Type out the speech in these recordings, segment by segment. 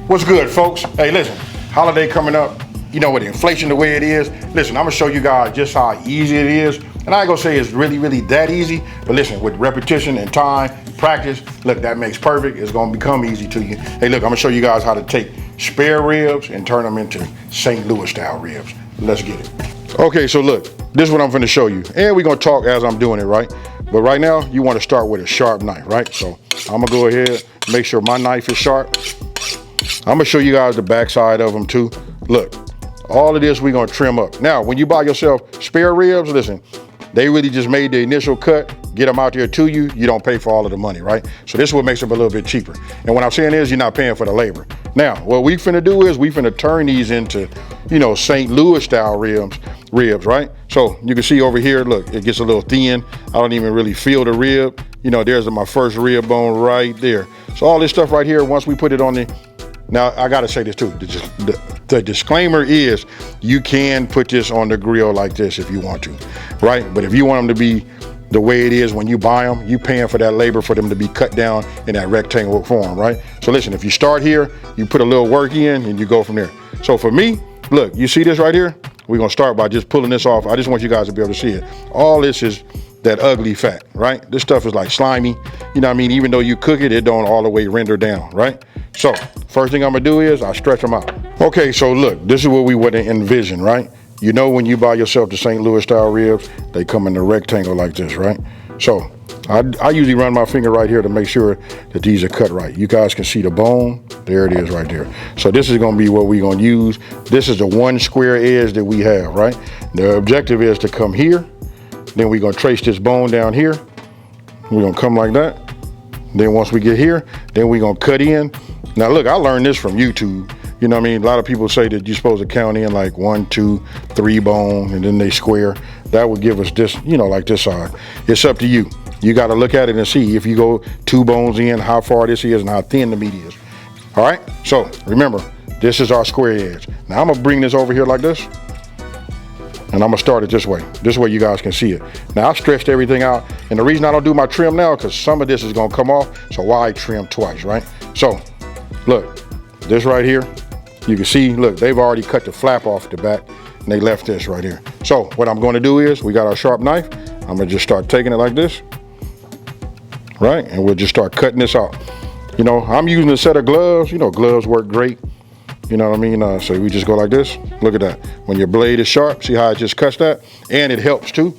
What's good, folks? Hey, listen, holiday coming up. You know, with inflation the way it is, listen, I'm gonna show you guys just how easy it is. And I ain't gonna say it's really that easy, but listen, with repetition and time, practice, look, that makes perfect. It's gonna become easy to you. Hey, look, I'm gonna show you guys how to take spare ribs and turn them into St. Louis style ribs. Let's get it. Okay, so look, this is what I'm gonna show you. And we're gonna talk as I'm doing it, right? But right now, you wanna start with a sharp knife, right? So I'm gonna go ahead, make sure my knife is sharp. I'm gonna show you guys the backside of them too. Look, all of this we're gonna trim up. Now, when you buy yourself spare ribs, listen, they really just made the initial cut, get them out there to you, you don't pay for all of the money, right? So this is what makes them a little bit cheaper. And what I'm saying is you're not paying for the labor. Now, what we finna do is we finna turn these into, you know, St. Louis style ribs, right? So you can see over here, look, it gets a little thin. I don't even really feel the rib. You know, there's my first rib bone right there. So all this stuff right here, once we put it on the, now I gotta say this too, the disclaimer is you can put this on the grill like this if you want to, right? But if you want them to be the way it is when you buy them, you paying for that labor for them to be cut down in that rectangle form, right? So listen, if you start here, you put a little work in and you go from there. So for me, look, you see this right here? We're gonna start by just pulling this off. I just want you guys to be able to see it. All this is that ugly fat, right? This stuff is like slimy, you know what I mean? Even though you cook it, it don't all the way render down, right? So first thing I'm gonna do is I stretch them out. Okay, so look, this is what we would envision, right? You know, when you buy yourself the St. Louis style ribs, they come in a rectangle like this, right? So I usually run my finger right here to make sure that these are cut right. You guys can see the bone, there it is right there. So this is gonna be what we're gonna use. This is the one square edge that we have, right? The objective is to come here, then we're gonna trace this bone down here. We're gonna come like that. Then once we get here, then we're gonna cut in. Now look, I learned this from YouTube. You know what I mean? A lot of people say that you're supposed to count in like 1, 2, 3 bone, and then they square. That would give us this, you know, like this side. It's up to you. You got to look at it and see if you go 2 bones in, how far this is and how thin the meat is. All right? So remember, this is our square edge. Now I'm gonna bring this over here like this, and I'm gonna start it this way. This way you guys can see it. Now I've stretched everything out, and the reason I don't do my trim now, because some of this is gonna come off, so why trim twice, right? So look, this right here, you can see, look, they've already cut the flap off the back and they left this right here. So what I'm gonna do is, we got our sharp knife, I'm gonna just start taking it like this, right? And we'll just start cutting this out. You know, I'm using a set of gloves, you know, gloves work great. You know what I mean? So we just go like this, look at that. When your blade is sharp, see how it just cuts that? And it helps too.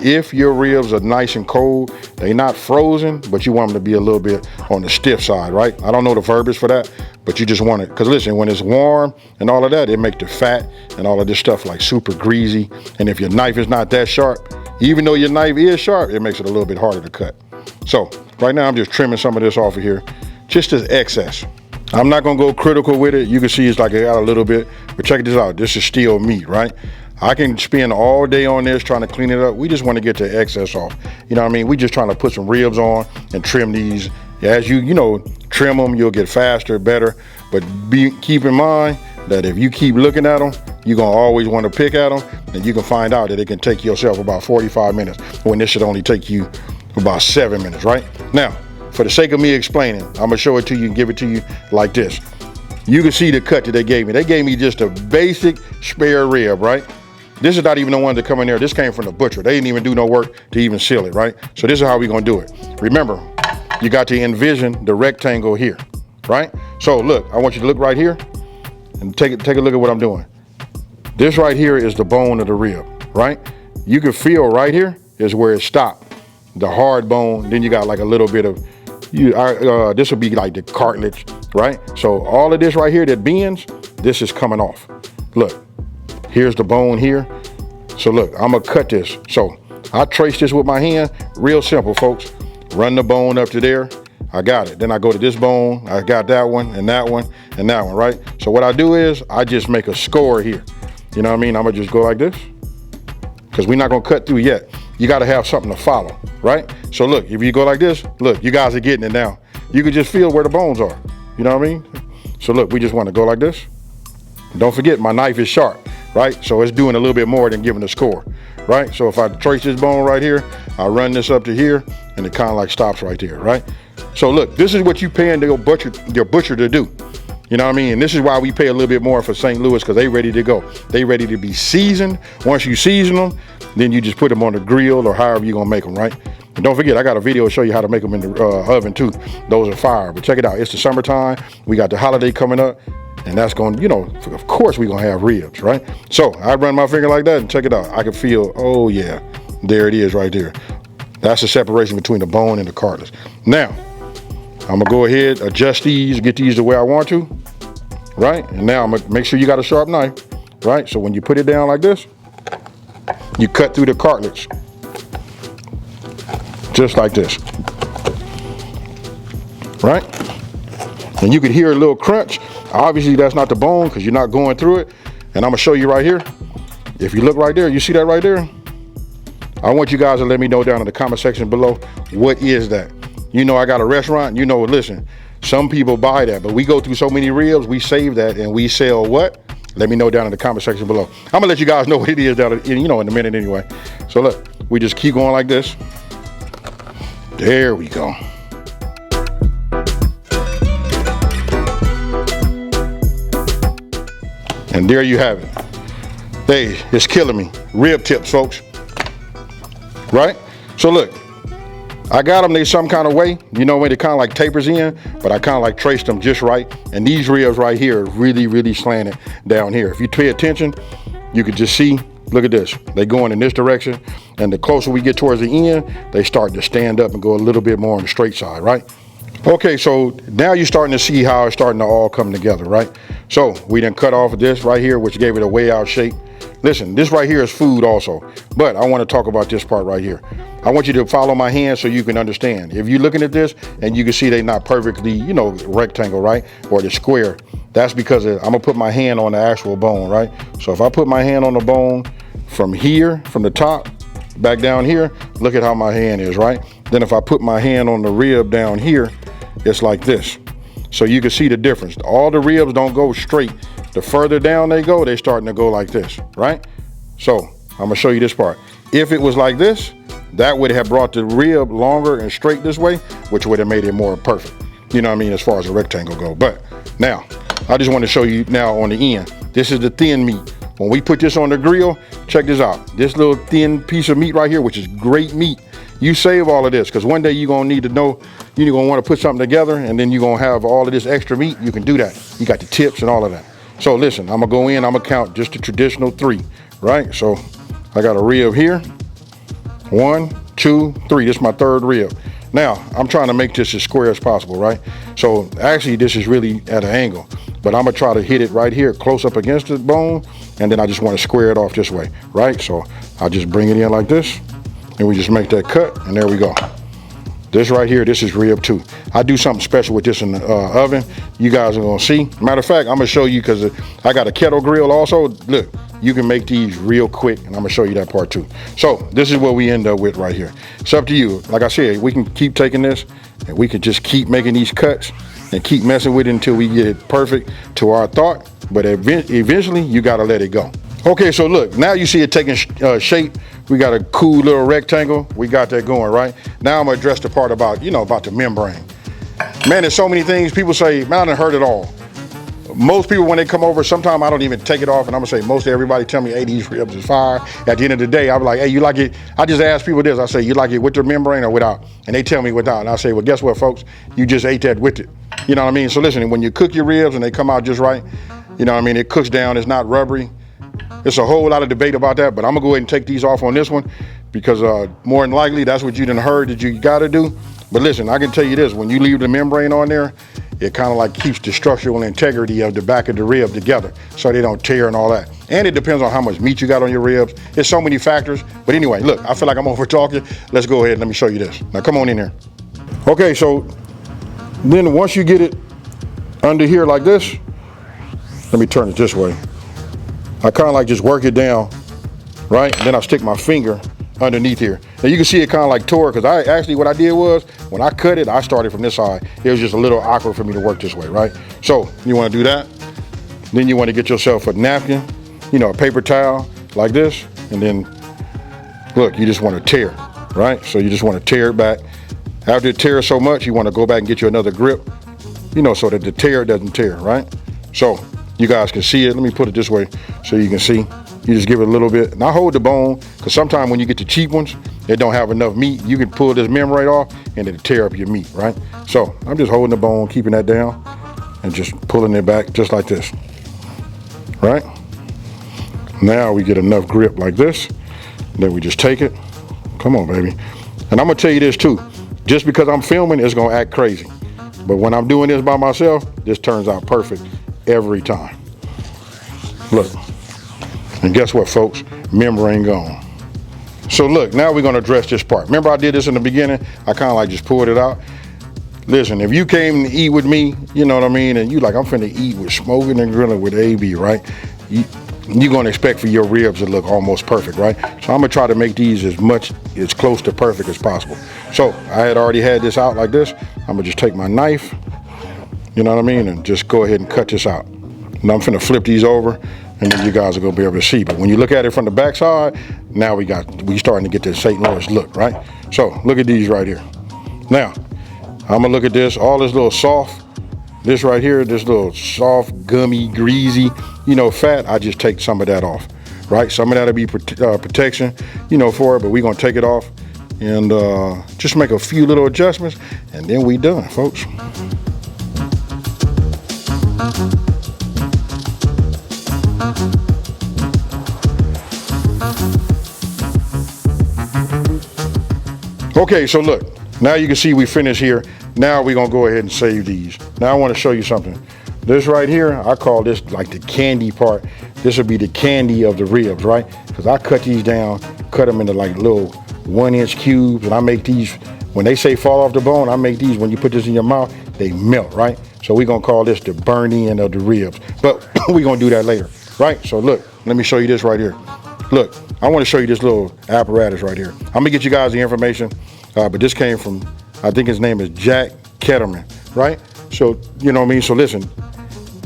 If your ribs are nice and cold, they're not frozen, but you want them to be a little bit on the stiff side, right? I don't know the verbiage for that, but you just want it. Because listen, when it's warm and all of that, it makes the fat and all of this stuff like super greasy. And if your knife is not that sharp, even though your knife is sharp, it makes it a little bit harder to cut. So right now I'm just trimming some of this off of here, just as excess. I'm not gonna go critical with it. You can see it's like I got a little bit, but check this out. This is still meat, right? I can spend all day on this trying to clean it up. We just want to get the excess off. You know what I mean? We just trying to put some ribs on and trim these. As you know, trim them, you'll get faster, better. But keep in mind that if you keep looking at them, you're going to always want to pick at them, and you can find out that it can take yourself about 45 minutes when this should only take you about 7 minutes, right? Now, for the sake of me explaining, I'm going to show it to you and give it to you like this. You can see the cut that they gave me. They gave me just a basic spare rib, right? This is not even the one that come in there. This came from the butcher. They didn't even do no work to even seal it, right? So this is how we're gonna do it. Remember, you got to envision the rectangle here, right? So look, I want you to look right here and take a look at what I'm doing. This right here is the bone of the rib, right? You can feel right here is where it stopped, the hard bone. Then you got like a little bit of, this would be like the cartilage, right? So all of this right here that bends, this is coming off. Look. Here's the bone here. So look, I'm gonna cut this. So I trace this with my hand, real simple, folks. Run the bone up to there, I got it. Then I go to this bone, I got that one, and that one, and that one, right? So what I do is, I just make a score here. You know what I mean? I'm gonna just go like this, because we're not gonna cut through yet. You gotta have something to follow, right? So look, if you go like this, look, you guys are getting it now. You can just feel where the bones are. You know what I mean? So look, we just wanna go like this. Don't forget, my knife is sharp. Right? So it's doing a little bit more than giving a score, right? So if I trace this bone right here, I run this up to here, and it kind of like stops right there, right? So look, this is what you paying your butcher to do. You know what I mean? And this is why we pay a little bit more for St. Louis, because they ready to go. They ready to be seasoned. Once you season them, then you just put them on the grill or however you're gonna make them, right? And don't forget, I got a video to show you how to make them in the oven too. Those are fire. But check it out, it's the summertime. We got the holiday coming up, and that's going, you know, of course we're gonna have ribs, right? So I run my finger like that and check it out. I can feel, oh yeah, there it is right there. That's the separation between the bone and the cartilage. Now, I'm gonna go ahead, adjust these, get these the way I want to, right? And now I'm gonna make sure you got a sharp knife, right? So when you put it down like this, you cut through the cartilage, just like this, right? And you can hear a little crunch. Obviously that's not the bone because you're not going through it. And I'm gonna show you right here. If you look right there, you see that right there? I want you guys to let me know down in the comment section below, what is that? You know, I got a restaurant, you know, listen, some people buy that, but we go through so many ribs, we save that and we sell what? Let me know down in the comment section below. I'm gonna let you guys know what it is down, you know, in a minute anyway. So look, we just keep going like this. There we go. And there you have it. Hey, it's killing me. Rib tips, folks. Right? So look, I got them, they some kind of way, you know, when it kind of like tapers in, but I kind of like traced them just right. And these ribs right here are really, really slanted down here. If you pay attention, you could just see, look at this. They going in this direction. And the closer we get towards the end, they start to stand up and go a little bit more on the straight side, right? Okay, so now you're starting to see how it's starting to all come together, right? So we done cut off this right here, which gave it a way out shape. Listen, this right here is food also, but I want to talk about this part right here. I want you to follow my hand so you can understand. If you're looking at this and you can see they're not perfectly, you know, rectangle, right? Or the square, that's because I'm gonna put my hand on the actual bone, right? So if I put my hand on the bone from here, from the top, back down here, look at how my hand is, right? Then if I put my hand on the rib down here, it's like this. So you can see the difference. All the ribs don't go straight. The further down they go, they're starting to go like this, right? So I'm gonna show you this part. If it was like this, that would have brought the rib longer and straight this way, which would have made it more perfect. You know what I mean, as far as a rectangle go. But now, I just want to show you now on the end. This is the thin meat. When we put this on the grill, check this out. This little thin piece of meat right here, which is great meat. You save all of this, because one day you're gonna need to know, you're gonna want to put something together, and then you're gonna have all of this extra meat. You can do that. You got the tips and all of that. So listen, I'm gonna go in, I'm gonna count just the traditional 3, right? So I got a rib here. 1, 2, 3, this is my 3rd rib. Now, I'm trying to make this as square as possible, right? So actually this is really at an angle, but I'm gonna try to hit it right here, close up against the bone, and then I just wanna square it off this way, right? So I'll just bring it in like this, and we just make that cut, and there we go. This right here, this is rib 2. I do something special with this in the oven. You guys are gonna see. Matter of fact, I'm gonna show you, because I got a kettle grill also. Look, you can make these real quick, and I'm gonna show you that part too. So this is what we end up with right here. It's up to you. Like I said, we can keep taking this, and we can just keep making these cuts and keep messing with it until we get it perfect to our thought. But eventually, you gotta let it go. Okay, so look, now you see it taking shape. We got a cool little rectangle. We got that going, right? Now I'm gonna address the part about, you know, about the membrane. Man, there's so many things. People say, man, I done heard it all. Most people, when they come over, sometimes I don't even take it off, and I'm gonna say, most everybody tell me, hey, these ribs is fire. At the end of the day, I'm like, hey, you like it? I just ask people this. I say, you like it with the membrane or without? And they tell me without. And I say, well, guess what, folks? You just ate that with it. You know what I mean? So listen, when you cook your ribs and they come out just right, you know what I mean? It cooks down, it's not rubbery. There's a whole lot of debate about that, but I'm gonna go ahead and take these off on this one, because more than likely that's what you done heard that you gotta do. But listen, I can tell you this, when you leave the membrane on there, it kind of like keeps the structural integrity of the back of the rib together so they don't tear and all that. And it depends on how much meat you got on your ribs. There's so many factors. But anyway, look, I feel like I'm over talking. Let's go ahead and let me show you this. Now come on in here. Okay, so then once you get it under here like this, let me turn it this way. I kind of like just work it down, right? And then I stick my finger underneath here. Now you can see it kind of like tore, because what I did was, when I cut it, I started from this side. It was just a little awkward for me to work this way, right? So you want to do that. Then you want to get yourself a napkin, you know, a paper towel like this. And then look, you just want to tear, right? So you just want to tear it back. After it tears so much, you want to go back and get you another grip, you know, so that the tear doesn't tear, right? So you guys can see it. Let me put it this way so you can see. You just give it a little bit. And I hold the bone because sometimes when you get the cheap ones, they don't have enough meat. You can pull this membrane right off and it'll tear up your meat, right? So I'm just holding the bone, keeping that down and just pulling it back just like this, right? Now we get enough grip like this. Then we just take it. Come on, baby. And I'm gonna tell you this too. Just because I'm filming, it's gonna act crazy. But when I'm doing this by myself, this turns out perfect every time. Look. And guess what, folks? Membrane gone. So look, now we're gonna address this part. Remember I did this in the beginning? I kind of like just pulled it out. Listen, if you came to eat with me, you know what I mean, and you like, I'm finna eat with Smokin and Grillin with AB, right? You're gonna expect for your ribs to look almost perfect, right? So I'm gonna try to make these as close to perfect as possible. So I had already had this out like this. I'm gonna just take my knife, you know what I mean, and just go ahead and cut this out. And I'm finna flip these over, and then you guys are gonna be able to see. But when you look at it from the back side, now we starting to get the St. Louis look, right? So look at these right here. Now, I'm gonna look at this, all this little soft, this right here, this little soft, gummy, greasy, you know, fat, I just take some of that off, right? Some of that'll be protection, you know, for it, but we're gonna take it off and just make a few little adjustments, and then we done, folks. Okay, so look, now you can see we finished here. Now we're gonna go ahead and save these. Now I wanna show you something. This right here, I call this like the candy part. This would be the candy of the ribs, right? Because I cut these down, cut them into like little 1-inch cubes, and I make these, when they say fall off the bone, I make these, when you put this in your mouth, they melt, right? So we're gonna call this the burn end of the ribs. But we're gonna do that later, right? So look, let me show you this right here. Look, I wanna show you this little apparatus right here. I'm gonna get you guys the information, but this came from, I think his name is Jack Ketterman, right? So, you know what I mean? So listen,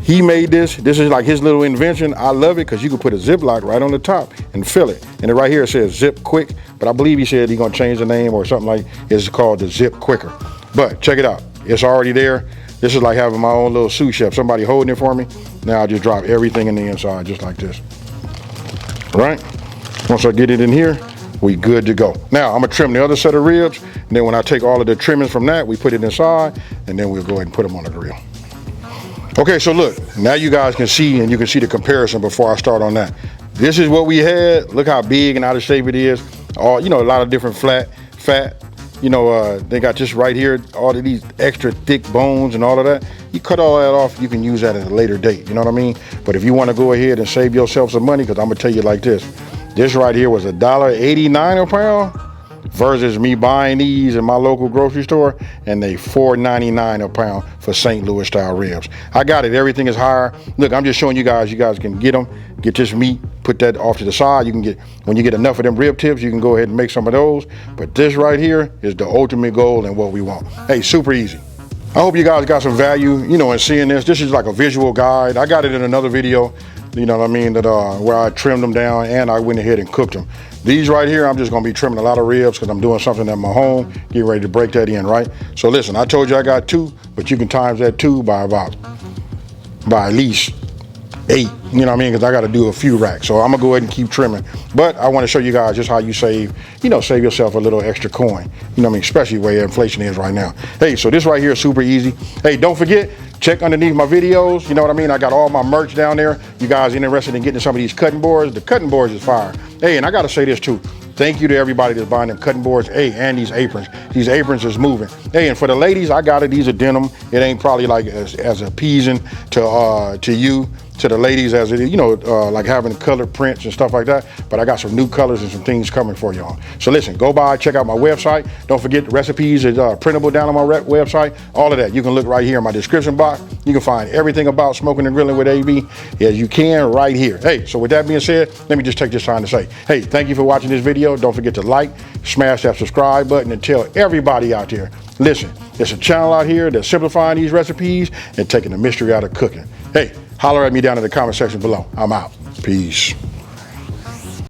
he made this. This is like his little invention. I love it because you can put a Ziploc right on the top and fill it. And it right here it says Zip Quick, but I believe he said he's gonna change the name or something like, it's called the Zip Quicker. But check it out, it's already there. This is like having my own little sous chef, somebody holding it for me. Now I just drop everything in the inside just like this, right? Once I get it in here, we good to go. Now I'm gonna trim the other set of ribs, and then when I take all of the trimmings from that, we put it inside, and then we'll go ahead and put them on the grill. Okay, so look, now you guys can see, and you can see the comparison before I start on that. This is what we had. Look how big and out of shape it is. All, you know, a lot of different fat. You know, they got this right here, all of these extra thick bones and all of that. You cut all that off, you can use that at a later date, you know what I mean? But if you wanna go ahead and save yourself some money, because I'm gonna tell you like this, this right here was $1.89 a pound versus me buying these in my local grocery store, and they $4.99 a pound for St. Louis style ribs. I got it, everything is higher. Look, I'm just showing you guys can get them, get this meat, put that off to the side. You can get, when you get enough of them rib tips, you can go ahead and make some of those. But this right here is the ultimate goal and what we want. Hey, super easy. I hope you guys got some value, you know, in seeing this. This is like a visual guide. I got it in another video, you know what I mean, that where I trimmed them down and I went ahead and cooked them. These right here, I'm just gonna be trimming a lot of ribs because I'm doing something at my home, getting ready to break that in, right? So listen, I told you I got 2, but you can times that 2 by at least 8, you know what I mean? Because I got to do a few racks. So I'm gonna go ahead and keep trimming. But I want to show you guys just how you save, you know, save yourself a little extra coin. You know what I mean? Especially where inflation is right now. Hey, so this right here is super easy. Hey, don't forget, check underneath my videos. You know what I mean? I got all my merch down there. You guys interested in getting some of these cutting boards? The cutting boards is fire. Hey, and I got to say this too. Thank you to everybody that's buying them cutting boards. Hey, and these aprons. These aprons is moving. Hey, and for the ladies, I got it. These are denim. It ain't probably like as appeasing to you, to the ladies as it is, you know, like having colored prints and stuff like that. But I got some new colors and some things coming for y'all. So listen, go by, check out my website. Don't forget the recipes is printable down on my website. All of that, you can look right here in my description box. You can find everything about Smokin and Grillin with AB as you can right here. Hey, so with that being said, let me just take this time to say, hey, thank you for watching this video. Don't forget to like, smash that subscribe button, and tell everybody out there, listen, there's a channel out here that's simplifying these recipes and taking the mystery out of cooking. Hey, holler at me down in the comment section below. I'm out. Peace.